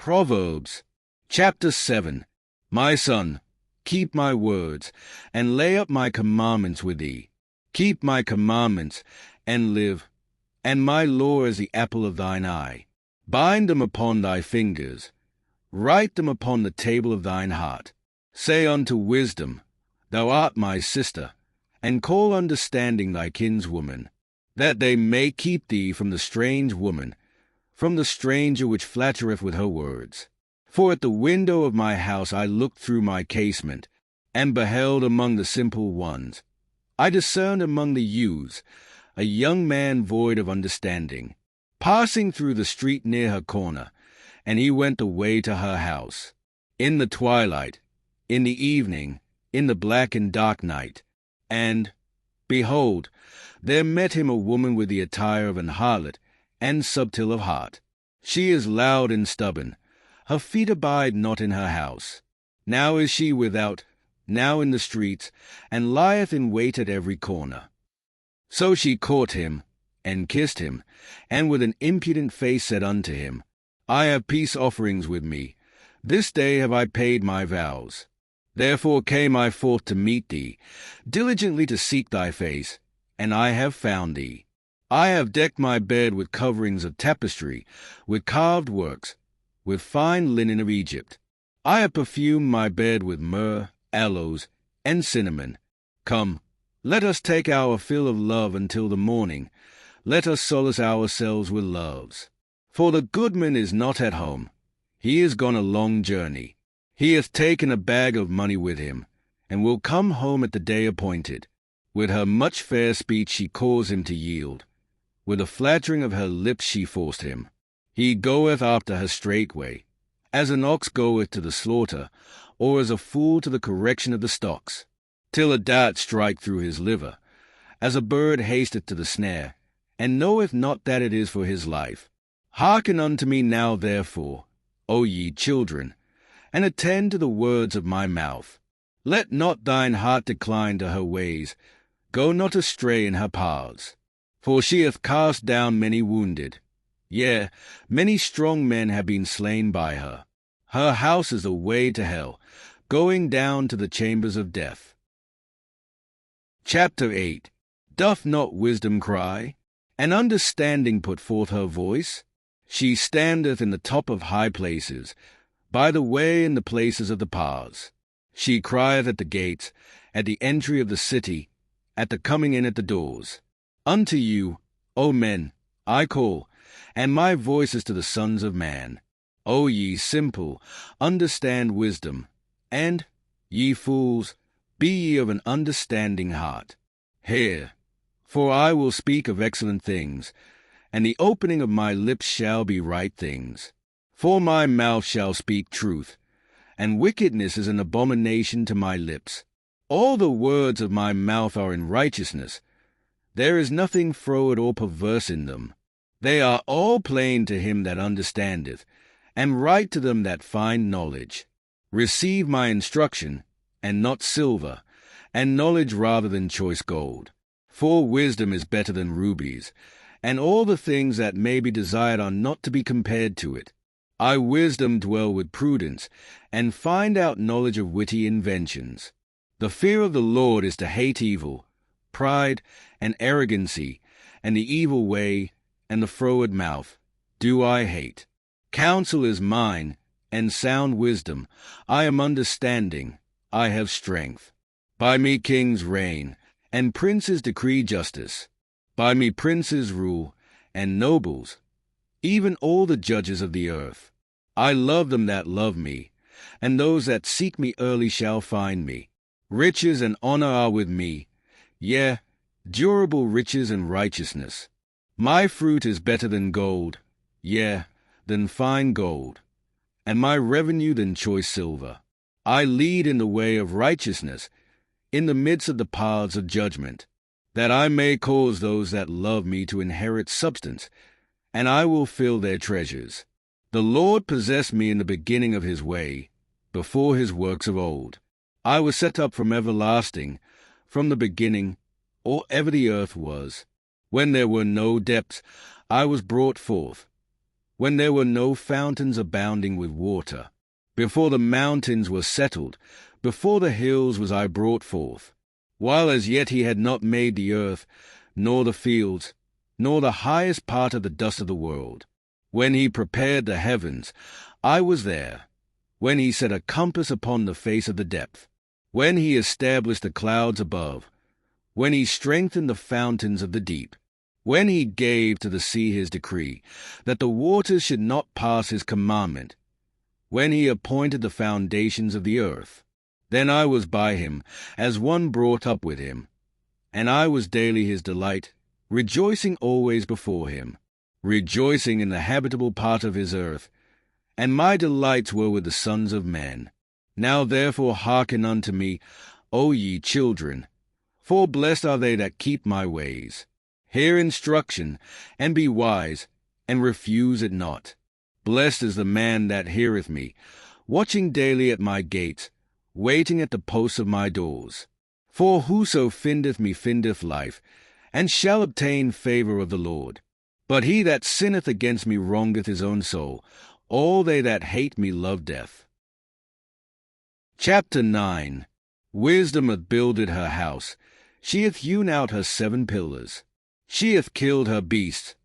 Proverbs, chapter 7. My son, keep my words, and lay up my commandments with thee. Keep my commandments, and live, and my law is the apple of thine eye. Bind them upon thy fingers, write them upon the table of thine heart. Say unto wisdom, Thou art my sister, and call understanding thy kinswoman, that they may keep thee from the strange woman, from the stranger which flattereth with her words. For at the window of my house I looked through my casement, and beheld among the simple ones. I discerned among the youths a young man void of understanding, passing through the street near her corner, and he went away to her house. In the twilight, in the evening, in the black and dark night, and, behold, there met him a woman with the attire of an harlot, and subtle of heart. She is loud and stubborn, her feet abide not in her house. Now is she without, now in the streets, and lieth in wait at every corner. So she caught him, and kissed him, and with an impudent face said unto him, I have peace offerings with me, this day have I paid my vows. Therefore came I forth to meet thee, diligently to seek thy face, and I have found thee. I have decked my bed with coverings of tapestry, with carved works, with fine linen of Egypt. I have perfumed my bed with myrrh, aloes, and cinnamon. Come, let us take our fill of love until the morning. Let us solace ourselves with loves. For the goodman is not at home. He is gone a long journey. He hath taken a bag of money with him, and will come home at the day appointed. With her much fair speech she caused him to yield. With the flattering of her lips she forced him. He goeth after her straightway, as an ox goeth to the slaughter, or as a fool to the correction of the stocks, till a dart strike through his liver, as a bird hasteth to the snare, and knoweth not that it is for his life. Hearken unto me now therefore, O ye children, and attend to the words of my mouth. Let not thine heart decline to her ways, go not astray in her paths. For she hath cast down many wounded. Yea, many strong men have been slain by her. Her house is a way to hell, going down to the chambers of death. Chapter 8. Doth not wisdom cry, and understanding put forth her voice? She standeth in the top of high places, by the way in the places of the paths. She crieth at the gates, at the entry of the city, at the coming in at the doors. Unto you, O men, I call, and my voice is to the sons of man. O ye simple, understand wisdom, and, ye fools, be ye of an understanding heart. Hear, for I will speak of excellent things, and the opening of my lips shall be right things. For my mouth shall speak truth, and wickedness is an abomination to my lips. All the words of my mouth are in righteousness. There is nothing froward or perverse in them. They are all plain to him that understandeth, and right to them that find knowledge. Receive my instruction, and not silver, and knowledge rather than choice gold. For wisdom is better than rubies, and all the things that may be desired are not to be compared to it. I wisdom dwell with prudence, and find out knowledge of witty inventions. The fear of the Lord is to hate evil, pride, and arrogancy, and the evil way, and the froward mouth, do I hate. Counsel is mine, and sound wisdom. I am understanding, I have strength. By me kings reign, and princes decree justice. By me princes rule, and nobles, even all the judges of the earth. I love them that love me, and those that seek me early shall find me. Riches and honor are with me, yea, durable riches and righteousness. My fruit is better than gold, yea, than fine gold, and my revenue than choice silver. I lead in the way of righteousness, in the midst of the paths of judgment, that I may cause those that love me to inherit substance, and I will fill their treasures. The Lord possessed me in the beginning of his way, before his works of old. I was set up from everlasting, from the beginning, or ever the earth was. When there were no depths, I was brought forth. when there were no fountains abounding with water. Before the mountains were settled, before the hills was I brought forth. While as yet he had not made the earth, nor the fields, nor the highest part of the dust of the world. When he prepared the heavens, I was there. When he set a compass upon the face of the depth. When he established the clouds above. When he strengthened the fountains of the deep. When he gave to the sea his decree, that the waters should not pass his commandment. When he appointed the foundations of the earth. Then I was by him, as one brought up with him. And I was daily his delight, rejoicing always before him, rejoicing in the habitable part of his earth. And my delights were with the sons of men. Now therefore hearken unto me, O ye children, for blessed are they that keep my ways. Hear instruction, and be wise, and refuse it not. Blessed is the man that heareth me, watching daily at my gates, waiting at the posts of my doors. For whoso findeth me findeth life, and shall obtain favour of the Lord. But he that sinneth against me wrongeth his own soul. All they that hate me love death. Chapter 9. Wisdom hath builded her house. She hath hewn out her 7 pillars. She hath killed her beasts.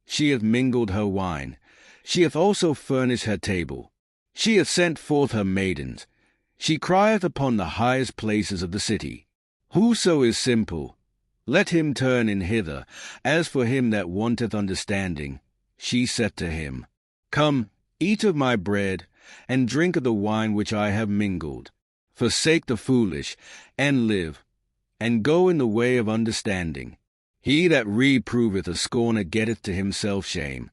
She hath mingled her wine. She hath also furnished her table. She hath sent forth her maidens. She crieth upon the highest places of the city. Whoso is simple, let him turn in hither. As for him that wanteth understanding, she said to him, Come, eat of my bread, and drink of the wine which I have mingled. Forsake the foolish, and live, and go in the way of understanding. He that reproveth a scorner getteth to himself shame,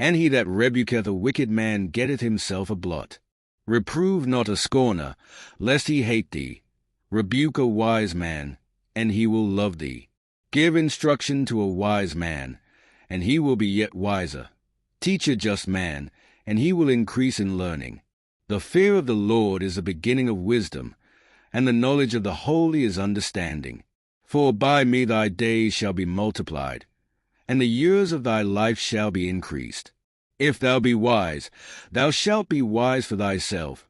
and he that rebuketh a wicked man getteth himself a blot. Reprove not a scorner, lest he hate thee. Rebuke a wise man, and he will love thee. Give instruction to a wise man, and he will be yet wiser. Teach a just man, and he will increase in learning. The fear of the Lord is the beginning of wisdom, and the knowledge of the holy is understanding. For by me thy days shall be multiplied, and the years of thy life shall be increased. If thou be wise, thou shalt be wise for thyself.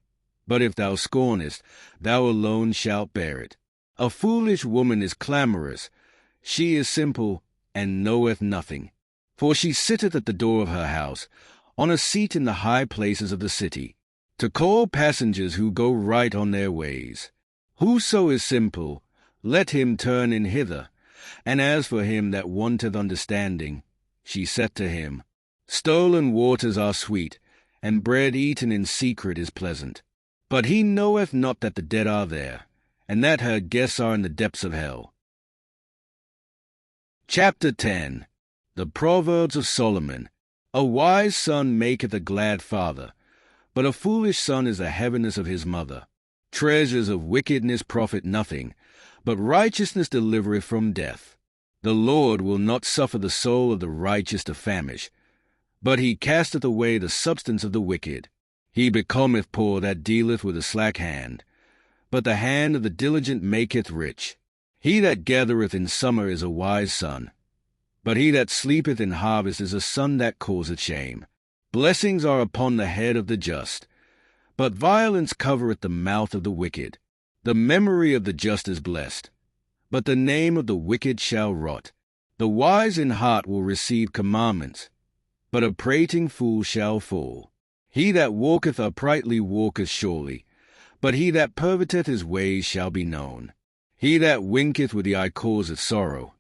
But if thou scornest, thou alone shalt bear it. A foolish woman is clamorous. She is simple, and knoweth nothing. For she sitteth at the door of her house, on a seat in the high places of the city, to call passengers who go right on their ways. Whoso is simple, let him turn in hither. And as for him that wanteth understanding, she said to him, Stolen waters are sweet, and bread eaten in secret is pleasant. But he knoweth not that the dead are there, and that her guests are in the depths of hell. Chapter 10. The Proverbs of Solomon. A wise son maketh a glad father, but a foolish son is the heaviness of his mother. Treasures of wickedness profit nothing, but righteousness delivereth from death. The Lord will not suffer the soul of the righteous to famish, but he casteth away the substance of the wicked. He becometh poor that dealeth with a slack hand, but the hand of the diligent maketh rich. He that gathereth in summer is a wise son, but he that sleepeth in harvest is a son that causeth shame. Blessings are upon the head of the just, but violence covereth the mouth of the wicked. The memory of the just is blessed, but the name of the wicked shall rot. The wise in heart will receive commandments, but a prating fool shall fall. He that walketh uprightly walketh surely, but he that perverteth his ways shall be known. He that winketh with the eye causeth sorrow,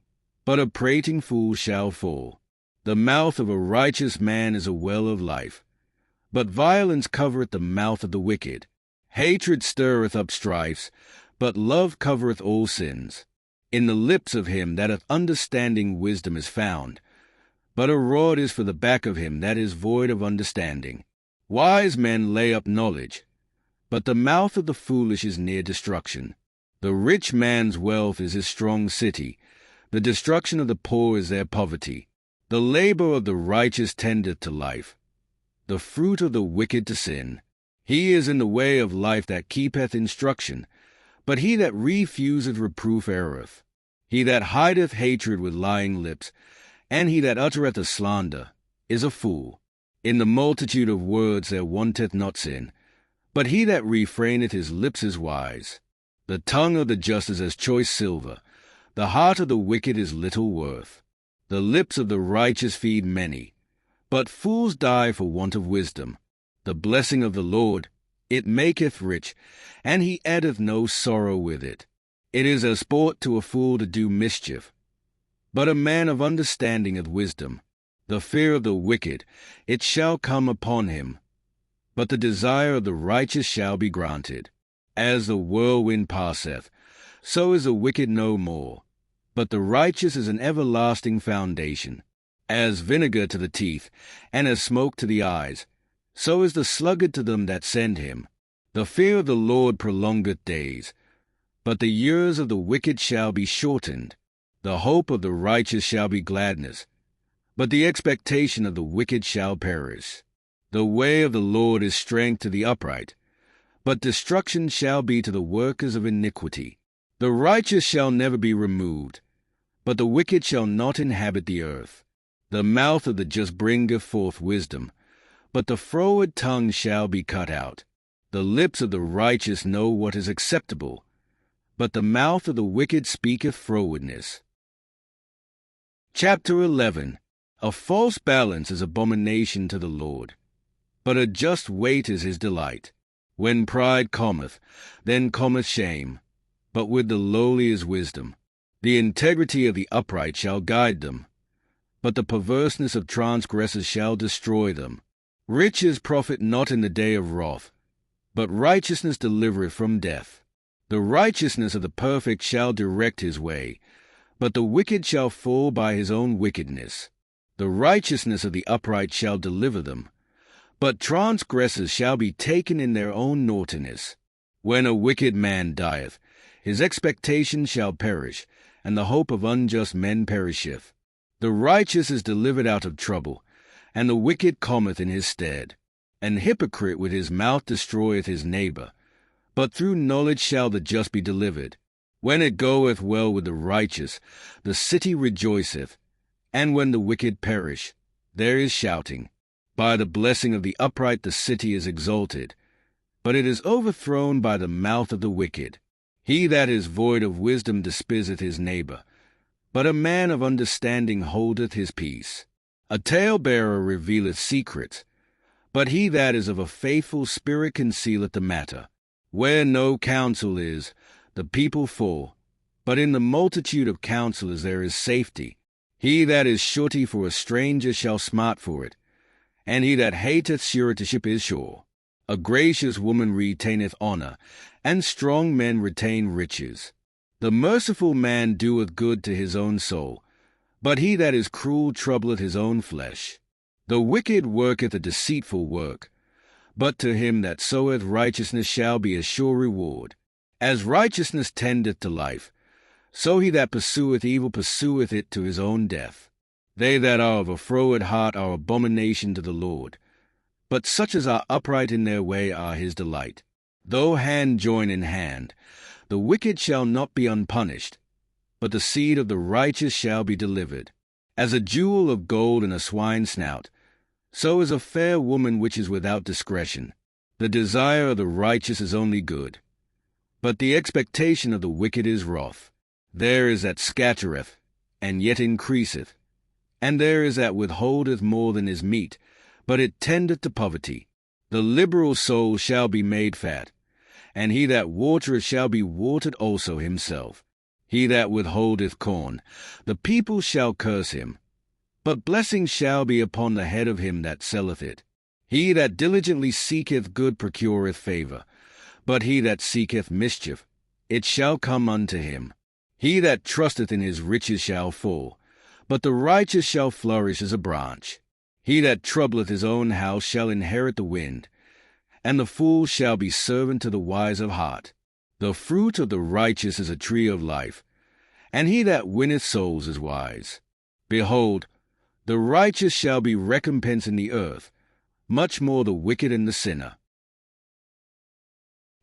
but a prating fool shall fall. The mouth of a righteous man is a well of life, but violence covereth the mouth of the wicked. Hatred stirreth up strifes, but love covereth all sins. In the lips of him that hath understanding wisdom is found, but a rod is for the back of him that is void of understanding. Wise men lay up knowledge, but the mouth of the foolish is near destruction. The rich man's wealth is his strong city, the destruction of the poor is their poverty. The labor of the righteous tendeth to life, the fruit of the wicked to sin. He is in the way of life that keepeth instruction, but he that refuseth reproof erreth. He that hideth hatred with lying lips, and he that uttereth a slander, is a fool. In the multitude of words there wanteth not sin, but he that refraineth his lips is wise. The tongue of the just is as choice silver, the heart of the wicked is little worth. The lips of the righteous feed many, but fools die for want of wisdom. The blessing of the Lord, it maketh rich, and he addeth no sorrow with it. It is a sport to a fool to do mischief, but a man of understanding hath wisdom. The fear of the wicked, it shall come upon him, but the desire of the righteous shall be granted. As the whirlwind passeth, so is the wicked no more, but the righteous is an everlasting foundation. As vinegar to the teeth, and as smoke to the eyes, so is the sluggard to them that send him. The fear of the Lord prolongeth days, but the years of the wicked shall be shortened. The hope of the righteous shall be gladness, but the expectation of the wicked shall perish. The way of the Lord is strength to the upright, but destruction shall be to the workers of iniquity. The righteous shall never be removed, but the wicked shall not inhabit the earth. The mouth of the just bringeth forth wisdom, but the froward tongue shall be cut out. The lips of the righteous know what is acceptable, but the mouth of the wicked speaketh frowardness. Chapter 11. A false balance is abomination to the Lord, but a just weight is his delight. When pride cometh, then cometh shame, but with the lowly is wisdom. The integrity of the upright shall guide them, but the perverseness of transgressors shall destroy them. Riches profit not in the day of wrath, but righteousness delivereth from death. The righteousness of the perfect shall direct his way, but the wicked shall fall by his own wickedness. The righteousness of the upright shall deliver them, but transgressors shall be taken in their own naughtiness. When a wicked man dieth, his expectation shall perish, and the hope of unjust men perisheth. The righteous is delivered out of trouble, and the wicked cometh in his stead. An hypocrite with his mouth destroyeth his neighbor, but through knowledge shall the just be delivered. When it goeth well with the righteous, the city rejoiceth, and when the wicked perish, there is shouting. By the blessing of the upright the city is exalted, but it is overthrown by the mouth of the wicked. He that is void of wisdom despiseth his neighbor, but a man of understanding holdeth his peace. A talebearer revealeth secrets, but he that is of a faithful spirit concealeth the matter. Where no counsel is, the people fall, but in the multitude of counselors there is safety. He that is surety for a stranger shall smart for it, and he that hateth suretyship is sure. A gracious woman retaineth honor, and strong men retain riches. The merciful man doeth good to his own soul, but he that is cruel troubleth his own flesh. The wicked worketh a deceitful work, but to him that soweth righteousness shall be a sure reward. As righteousness tendeth to life, so he that pursueth evil pursueth it to his own death. They that are of a froward heart are abomination to the Lord, but such as are upright in their way are his delight. Though hand join in hand, the wicked shall not be unpunished, but the seed of the righteous shall be delivered. As a jewel of gold in a swine's snout, so is a fair woman which is without discretion. The desire of the righteous is only good, but the expectation of the wicked is wrath. There is that scattereth, and yet increaseth, and there is that withholdeth more than is meet, but it tendeth to poverty. The liberal soul shall be made fat, and he that watereth shall be watered also himself. He that withholdeth corn, the people shall curse him, but blessing shall be upon the head of him that selleth it. He that diligently seeketh good procureth favor, but he that seeketh mischief, it shall come unto him. He that trusteth in his riches shall fall, but the righteous shall flourish as a branch. He that troubleth his own house shall inherit the wind, and the fool shall be servant to the wise of heart. The fruit of the righteous is a tree of life, and he that winneth souls is wise. Behold, the righteous shall be recompensed in the earth, much more the wicked and the sinner.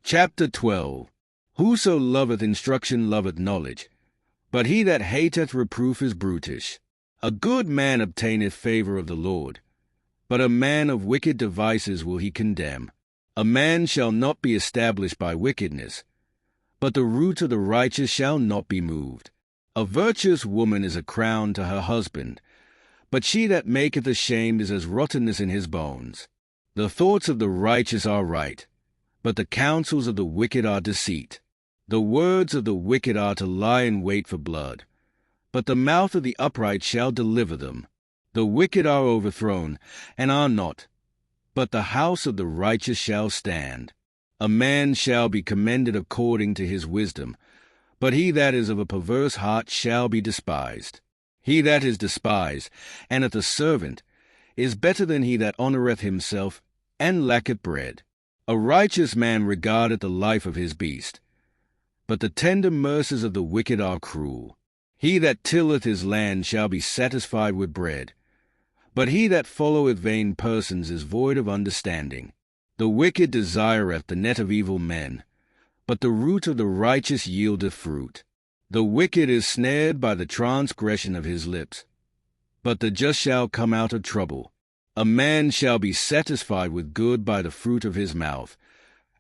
Chapter 12. Whoso loveth instruction loveth knowledge, but he that hateth reproof is brutish. A good man obtaineth favor of the Lord, but a man of wicked devices will he condemn. A man shall not be established by wickedness, but the root of the righteous shall not be moved. A virtuous woman is a crown to her husband, but she that maketh ashamed is as rottenness in his bones. The thoughts of the righteous are right, but the counsels of the wicked are deceit. The words of the wicked are to lie in wait for blood, but the mouth of the upright shall deliver them. The wicked are overthrown, and are not, but the house of the righteous shall stand. A man shall be commended according to his wisdom, but he that is of a perverse heart shall be despised. He that is despised, and hath a servant, is better than he that honoureth himself, and lacketh bread. A righteous man regardeth the life of his beast, but the tender mercies of the wicked are cruel. He that tilleth his land shall be satisfied with bread, but he that followeth vain persons is void of understanding. The wicked desireth the net of evil men, but the root of the righteous yieldeth fruit. The wicked is snared by the transgression of his lips, but the just shall come out of trouble. A man shall be satisfied with good by the fruit of his mouth,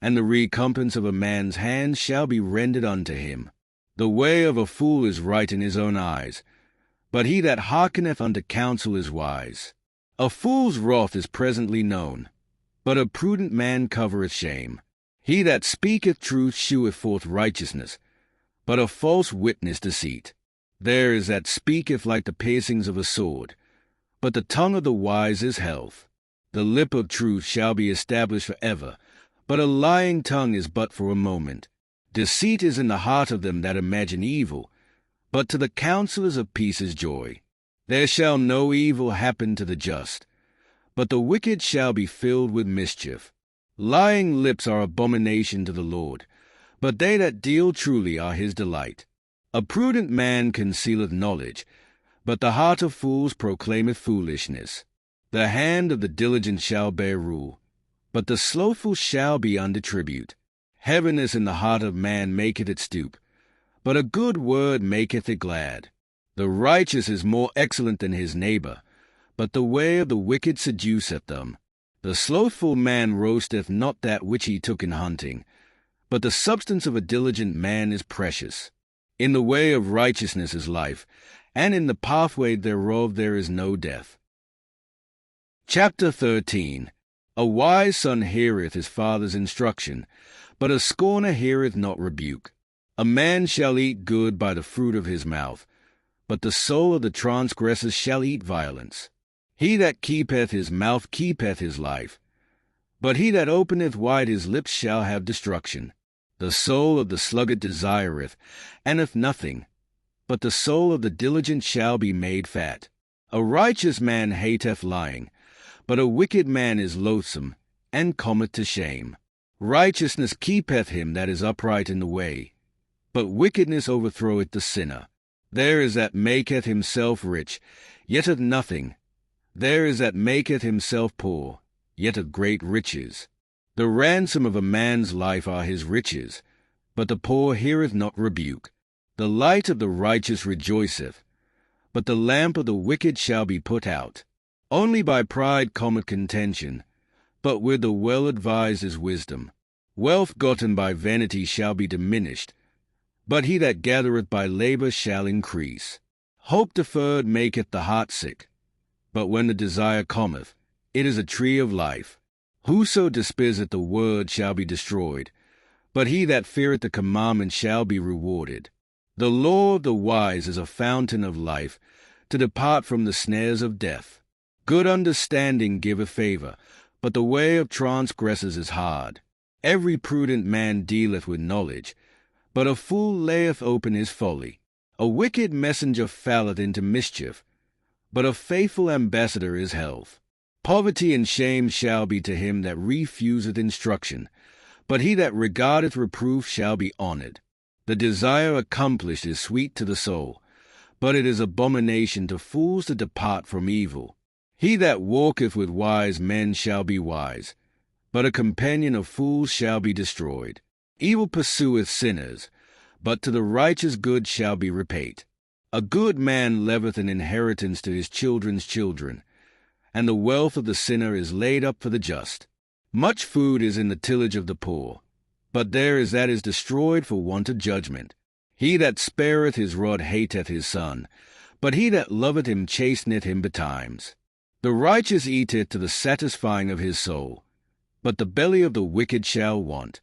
and the recompense of a man's hand shall be rendered unto him. The way of a fool is right in his own eyes, but he that hearkeneth unto counsel is wise. A fool's wrath is presently known, but a prudent man covereth shame. He that speaketh truth sheweth forth righteousness, but a false witness deceit. There is that speaketh like the piercings of a sword, but the tongue of the wise is health. The lip of truth shall be established for ever, but a lying tongue is but for a moment. Deceit is in the heart of them that imagine evil, but to the counselors of peace is joy. There shall no evil happen to the just, but the wicked shall be filled with mischief. Lying lips are abomination to the Lord, but they that deal truly are his delight. A prudent man concealeth knowledge, but the heart of fools proclaimeth foolishness. The hand of the diligent shall bear rule, but the slothful shall be under tribute. Heaviness in the heart of man maketh it stoop, but a good word maketh it glad. The righteous is more excellent than his neighbor, but the way of the wicked seduceth them. The slothful man roasteth not that which he took in hunting, but the substance of a diligent man is precious. In the way of righteousness is life, and in the pathway thereof there is no death. Chapter 13. A wise son heareth his father's instruction, but a scorner heareth not rebuke. A man shall eat good by the fruit of his mouth, but the soul of the transgressor shall eat violence. He that keepeth his mouth keepeth his life, but he that openeth wide his lips shall have destruction. The soul of the sluggard desireth, and hath nothing, but the soul of the diligent shall be made fat. A righteous man hateth lying, but a wicked man is loathsome, and cometh to shame. Righteousness keepeth him that is upright in the way, but wickedness overthroweth the sinner. There is that maketh himself rich, yet hath nothing. There is that maketh himself poor, yet hath great riches. The ransom of a man's life are his riches, but the poor heareth not rebuke. The light of the righteous rejoiceth, but the lamp of the wicked shall be put out. Only by pride cometh contention, but with the well-advised is wisdom. Wealth gotten by vanity shall be diminished, but he that gathereth by labor shall increase. Hope deferred maketh the heart sick, but when the desire cometh, it is a tree of life. Whoso despiseth the word shall be destroyed, but he that feareth the commandment shall be rewarded. The law of the wise is a fountain of life, to depart from the snares of death. Good understanding giveth favor, but the way of transgressors is hard. Every prudent man dealeth with knowledge, but a fool layeth open his folly. A wicked messenger falleth into mischief, but a faithful ambassador is health. Poverty and shame shall be to him that refuseth instruction, but he that regardeth reproof shall be honored. The desire accomplished is sweet to the soul, but it is abomination to fools to depart from evil. He that walketh with wise men shall be wise, but a companion of fools shall be destroyed. Evil pursueth sinners, but to the righteous good shall be repaid. A good man leaveth an inheritance to his children's children, and the wealth of the sinner is laid up for the just. Much food is in the tillage of the poor, but there is that is destroyed for want of judgment. He that spareth his rod hateth his son, but he that loveth him chasteneth him betimes. The righteous eateth to the satisfying of his soul, but the belly of the wicked shall want.